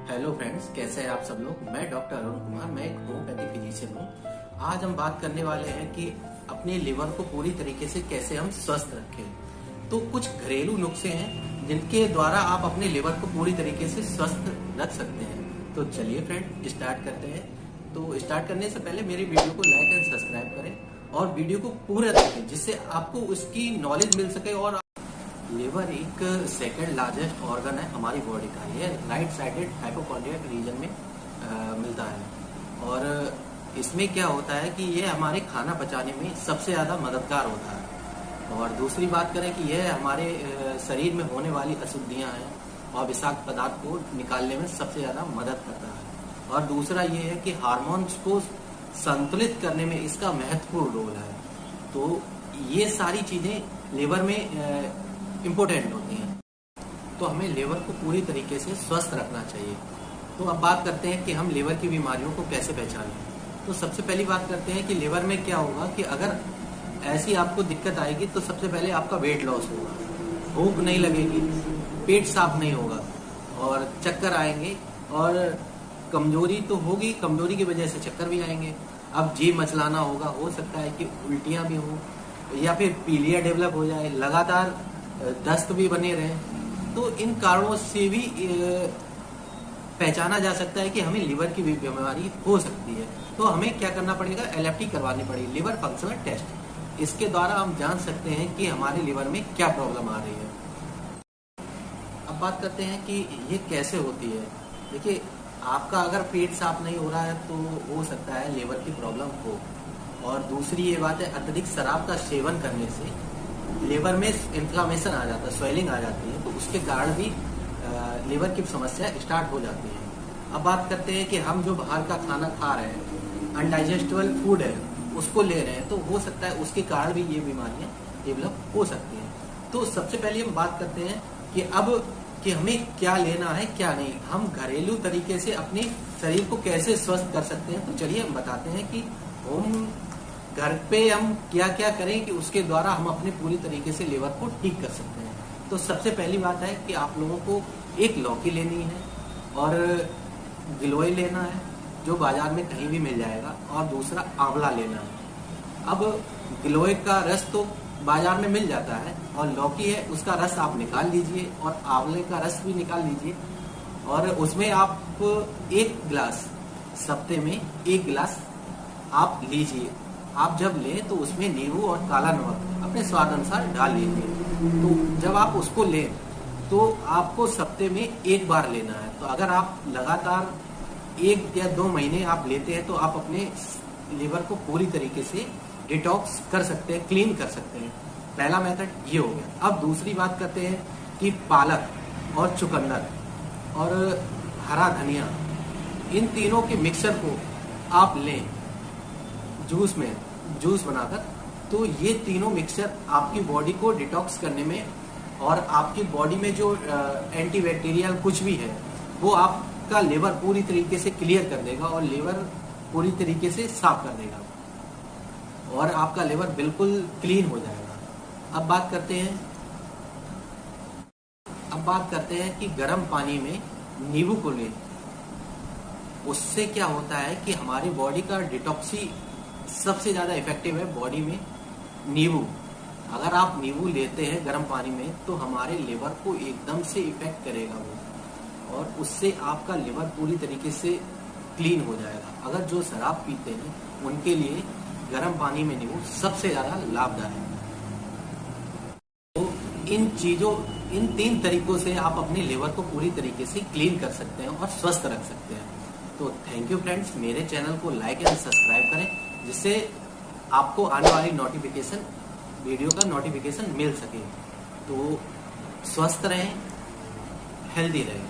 Hello friends, कैसे हैं आप सब लोग। मैं डॉक्टर अरुण कुमार, मैं एक होम्योपैथी फिजिशियन हूँ। आज हम बात करने वाले हैं कि अपने लिवर को पूरी तरीके से कैसे हम स्वस्थ रखें। तो कुछ घरेलू नुस्खे हैं जिनके द्वारा आप अपने लिवर को पूरी तरीके से स्वस्थ रख सकते हैं। तो चलिए फ्रेंड, स्टार्ट करते हैं। तो स्टार्ट करने से पहले मेरी वीडियो को लाइक एंड सब्सक्राइब करें और वीडियो को पूरा देखें, जिससे आपको उसकी नॉलेज मिल सके। और लिवर एक सेकंड लार्जेस्ट ऑर्गन है हमारी बॉडी का। ये राइट साइडेड हाइपोकॉन्ड्रियक रीजन में मिलता है। और इसमें क्या होता है कि ये हमारे खाना पचाने में सबसे ज़्यादा मददगार होता है। और दूसरी बात करें कि यह हमारे शरीर में होने वाली अशुद्धियां हैं और विषाक्त पदार्थ को निकालने में सबसे ज़्यादा मदद करता है। और दूसरा ये है कि हार्मोन्स को संतुलित करने में इसका महत्वपूर्ण रोल है। तो ये सारी चीज़ें लिवर में इम्पोर्टेंट होती हैं। तो हमें लिवर को पूरी तरीके से स्वस्थ रखना चाहिए। तो अब बात करते हैं कि हम लिवर की बीमारियों को कैसे पहचानें। तो सबसे पहली बात करते हैं कि लिवर में क्या होगा कि अगर ऐसी आपको दिक्कत आएगी तो सबसे पहले आपका वेट लॉस होगा, भूख नहीं लगेगी, पेट साफ नहीं होगा और चक्कर आएंगे। और कमजोरी तो होगी, कमजोरी की वजह से चक्कर भी आएंगे। अब जी मचलाना होगा, हो सकता है कि उल्टियां भी हो या फिर पीलिया डेवलप हो जाए, लगातार दस्त भी बने रहे। तो इन कारणों से भी पहचाना जा सकता है कि हमें लिवर की बीमारी हो सकती है। तो हमें क्या करना पड़ेगा, एलएफटी करवानी पड़ेगी, लिवर फंक्शनल टेस्ट। इसके द्वारा हम जान सकते हैं कि हमारे लिवर में क्या प्रॉब्लम आ रही है। अब बात करते हैं कि ये कैसे होती है। देखिए, आपका अगर पेट साफ नहीं हो रहा है तो हो सकता है लिवर की प्रॉब्लम हो। और दूसरी ये बात है, अत्यधिक शराब का सेवन करने से लिवर में इन्फ्लामेशन आ जाता है, स्वेलिंग आ जाती है। तो उसके कारण भी लिवर की समस्या स्टार्ट हो जाती है। अब बात करते हैं कि हम जो बाहर का खाना खा रहे हैं, अनडाइजेस्टेबल फूड है, उसको ले रहे हैं, तो हो सकता है उसके कारण भी ये बीमारियां डेवलप हो सकती हैं। तो सबसे पहले हम बात करते हैं कि अब कि हमें क्या लेना है क्या नहीं, हम घरेलू तरीके से अपने शरीर को कैसे स्वस्थ कर सकते हैं। तो चलिए हम बताते हैं कि होम घर पे हम क्या क्या करें कि उसके द्वारा हम अपने पूरी तरीके से लिवर को ठीक कर सकते हैं। तो सबसे पहली बात है कि आप लोगों को एक लौकी लेनी है और गिलोय लेना है, जो बाजार में कहीं भी मिल जाएगा। और दूसरा आंवला लेना है। अब गिलोय का रस तो बाजार में मिल जाता है और लौकी है उसका रस आप निकाल लीजिए और आंवले का रस भी निकाल लीजिए। और उसमें आप एक गिलास, सप्ते में एक गिलास आप लीजिए। आप जब लें तो उसमें नींबू और काला नमक अपने स्वाद अनुसार डाल लीजिए। तो जब आप उसको लें तो आपको सप्ते में एक बार लेना है। तो अगर आप लगातार 1 या 2 महीने आप लेते हैं तो आप अपने लिवर को पूरी तरीके से डिटॉक्स कर सकते हैं, क्लीन कर सकते हैं। पहला मेथड ये हो गया। अब दूसरी बात करते हैं कि पालक और चुकंदर और हरा धनिया, इन तीनों के मिक्सर को आप लें जूस में, जूस बनाकर। तो ये तीनों मिक्सचर आपकी बॉडी को डिटॉक्स करने में और आपकी बॉडी में जो एंटीबैक्टीरियल कुछ भी है वो आपका लिवर पूरी तरीके से क्लियर कर देगा और लिवर पूरी तरीके से साफ कर देगा और आपका लिवर बिल्कुल क्लीन हो जाएगा। अब बात करते हैं कि गर्म पानी में नींबू को लें। उससे क्या होता है कि हमारी बॉडी का डिटॉक्सी सबसे ज्यादा इफेक्टिव है बॉडी में नींबू। अगर आप नींबू लेते हैं गर्म पानी में तो हमारे लिवर को एकदम से इफेक्ट करेगा वो, और उससे आपका लिवर पूरी तरीके से क्लीन हो जाएगा। अगर जो शराब पीते हैं उनके लिए गर्म पानी में नींबू सबसे ज्यादा लाभदायक है। तो इन 3 तरीकों से आप अपने लिवर को पूरी तरीके से क्लीन कर सकते हैं और स्वस्थ रख सकते हैं। तो थैंक यू फ्रेंड्स, मेरे चैनल को लाइक एंड सब्सक्राइब करें जिससे आपको आने वाली वीडियो का नोटिफिकेशन मिल सके। तो स्वस्थ रहें, हेल्दी रहें।